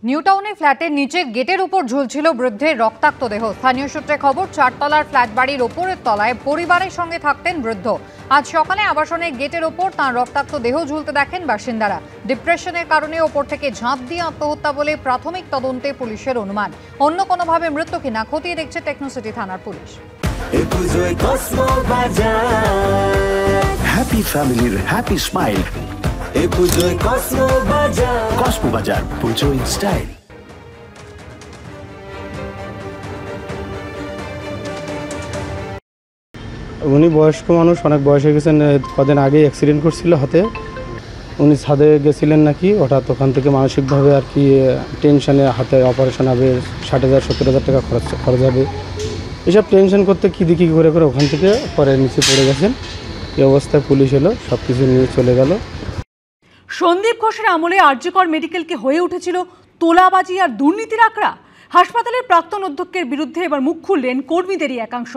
নিউটাউনে ফ্ল্যাটের নিচে গেটের উপর ঝুলছিল বৃদ্ধের রক্তাক্ত দেহ। স্থানীয় সূত্রে খবর, 4 তলার ফ্ল্যাট বাড়ির ওপরের তলায় পরিবারের সঙ্গে থাকতেন বৃদ্ধ। আজ সকালে আবাসনের গেটের ওপর তাঁর রক্তাক্ত দেহ ঝুলতে দেখেন বাসিন্দারা। ডিপ্রেশনের কারণে ওপর থেকে ঝাঁপ দিয়ে আত্মহত্যা বলে প্রাথমিক তদন্তে পুলিশের অনুমান। অন্য কোনোভাবে মৃত্যু কিনা খতিয়ে দেখছে টেকনোসিটি থানার পুলিশ। হ্যাপি ফ্যামিলির হ্যাপি স্মাইল। কসমো বাজার, পুজো ইন স্টাইল। উনি বয়স্ক মানুষ, অনেক বয়স হয়ে গেছেন। কদিন আগে অ্যাক্সিডেন্ট করছিল হাতে। উনি ছাদে গেছিলেন নাকি, হঠাৎ ওখান থেকে মানসিকভাবে আর কি টেনশনে হাতে অপারেশন হবে, 60,000 70,000 টাকা খরচ হবে। এসব টেনশন করতে কী দিকি করে ওখান থেকে পরে নিচে পড়ে গেছেন। এই অবস্থায় পুলিশ এলো, সব কিছু নিয়ে চলে গেল। সন্দীপ ঘোষের আমলে আরজিকর মেডিকেলকে হয়ে উঠেছিল তোলাবাজি আর দুর্নীতির আঁকড়া। হাসপাতালের প্রাক্তন অধ্যক্ষের বিরুদ্ধে এবার মুখ খুললেন কর্মীদেরই একাংশ।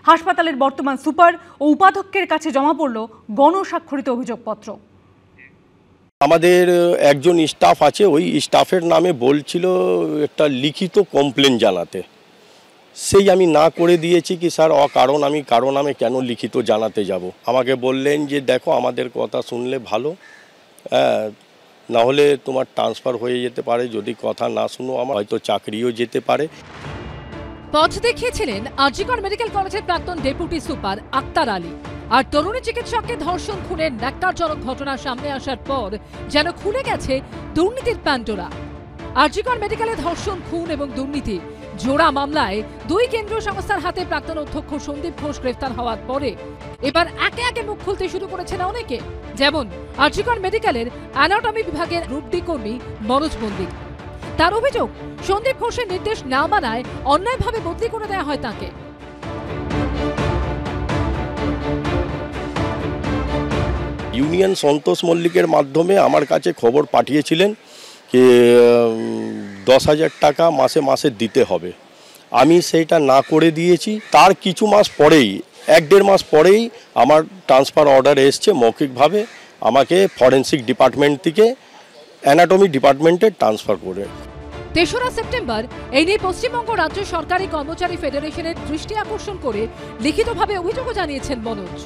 হাসপাতালের বর্তমান সুপার ও উপাধ্যক্ষের কাছে জমা পড়ল গণস্বাক্ষরিত অভিযোগপত্র। আমাদের একজন স্টাফ আছে, ওই স্টাফের নামে বলছিল একটা লিখিত কমপ্লেন জানাতে। সেই আমি না করে দিয়েছি কি স্যার, কারণ আমি কেন লিখিত জানাতে যাব। আমাকে বললেন যে দেখো, আমাদের কথা শুনলে ভালো, না হলে তোমার ট্রান্সফার হয়ে যেতে পারে, যদি কথা না শুনো আমার হয়তো চাকরিও যেতে পারে। পথ দেখিয়েছিলেন আরজিকর মেডিকেল কলেজের প্রাক্তন ডেপুটি সুপার আক্তার আলী। আর তরুণী চিকিৎসককে ধর্ষণ খুনের ন্যক্কারজনক ঘটনা সামনে আসার পর যেন খুলে গেছে দুর্নীতির প্যান্ডোরা। আরজিকর মেডিকেলে ধর্ষণ, খুন এবং দুর্নীতি জোড়া মামলায় দুই কেন্দ্রীয় সংস্থার হাতে প্রাক্তন অধ্যক্ষ সন্দীপ ঘোষ গ্রেফতার হওয়ার পরে এবার একে একে মুখ খুলতে শুরু করেছেন অনেকে। যেমন আরজিকর মেডিকেলের অ্যানাটমি বিভাগের গ্রুপ ডি কর্মী মনোজ মল্লিক। তার অভিযোগ, সন্দীপ ঘোষের নির্দেশ না মানায় অন্যায়ভাবে বদলি করে দেওয়া হয় তাকে। ইউনিয়ন সন্তোষ মল্লিকের মাধ্যমে আমার কাছে খবর পাঠিয়েছিলেন যে 10,000 টাকা মাসে মাসে দিতে হবে। আমি সেইটা না করে দিয়েছি। তার কিছু মাস পরেই, 1-1.5 মাস পরেই আমার ট্রান্সফার অর্ডার এসছে মৌখিকভাবে, আমাকে ফরেন্সিক ডিপার্টমেন্ট থেকে অ্যানাটমি ডিপার্টমেন্টে ট্রান্সফার করে। 3রা সেপ্টেম্বর এই নিয়ে পশ্চিমবঙ্গ রাজ্য সরকারি কর্মচারী ফেডারেশনের দৃষ্টি আকর্ষণ করে লিখিতভাবে অভিযোগও জানিয়েছেন মনোজ।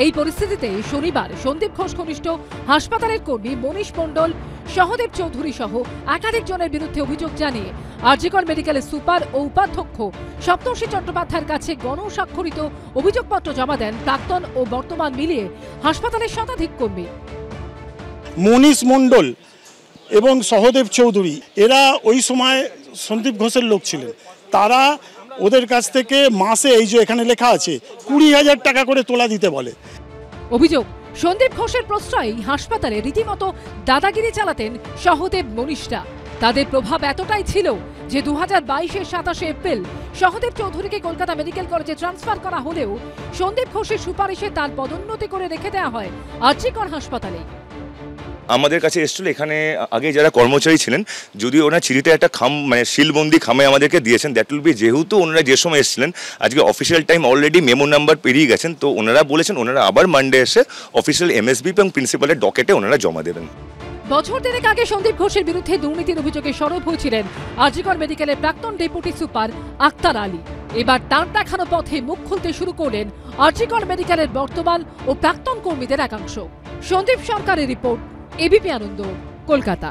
এই পরিস্থিতিতে শনিবার সন্দীপ ঘোষ ঘনিষ্ঠ হাসপাতালের কর্মী মনীষ মণ্ডল, সহদেব চৌধুরী সহ একাধিক জনের বিরুদ্ধে অভিযোগ জানিয়ে আরজিকর মেডিকেলের সুপার ও উপাধ্যক্ষ সপ্তর্ষি চট্টোপাধ্যায়ের কাছে গণস্বাক্ষরিত অভিযোগপত্র জমা দেন প্রাক্তন ও বর্তমান মিলিয়ে হাসপাতালের শতাধিক কর্মী। মনীষ মণ্ডল এবং সহদেব চৌধুরী এরা ওই সময় সন্দীপ ঘোষের লোক ছিলেন। তারা ওদের কাছ থেকে মাসে, এই যে এখানে লেখা আছে, 20,000 টাকা করে তোলা দিতে বলে। অভিযোগ, সন্দীপ ঘোষের প্রশ্রয়ে হাসপাতালে রীতিমতো দাদাগিরি চালাতেন সহদেব মনীষরা। তাদের প্রভাব এতটাই ছিল যে 2022-এর 27শে এপ্রিল সহদেব চৌধুরীকে কলকাতা মেডিকেল কলেজে ট্রান্সফার করা হলেও সন্দীপ ঘোষের সুপারিশে তার পদোন্নতি করে রেখে দেওয়া হয় আরজিকর হাসপাতালে। আমাদের কাছে এসেছিল, এখানে আগে যারা কর্মচারী ছিলেন, যদিও ওনারা চিঠিতে একটা শিলবন্দি খামে আমাদেরকে দিয়েছেন। দ্যাট উইল বি, যেহেতু ওনারা যে সময় এসেছিলেন, আজকে official time already memo number পেরিয়ে গেছেন, তো ওনারা বলেছেন ওনারা আবার মানডে এসে অফিসিয়াল এমএসবি এবং প্রিন্সিপালের ডকেটে ওনারা জমা দেবেন। বছর দেড়েক আগে সন্দীপ ঘোষের বিরুদ্ধে দুর্নীতির অভিযোগে সরব হয়েছিলেন আরজিকর মেডিকেলের প্রাক্তন ডেপুটি সুপার আক্তার আলী। এবার তার দেখানো পথে মুখ খুলতে শুরু করলেন আরজিকর মেডিকেলের বর্তমান ও প্রাক্তন কর্মীদের একাংশ। সন্দীপ সরকারের রিপোর্ট, এবিপি আনন্দ, কলকাতা।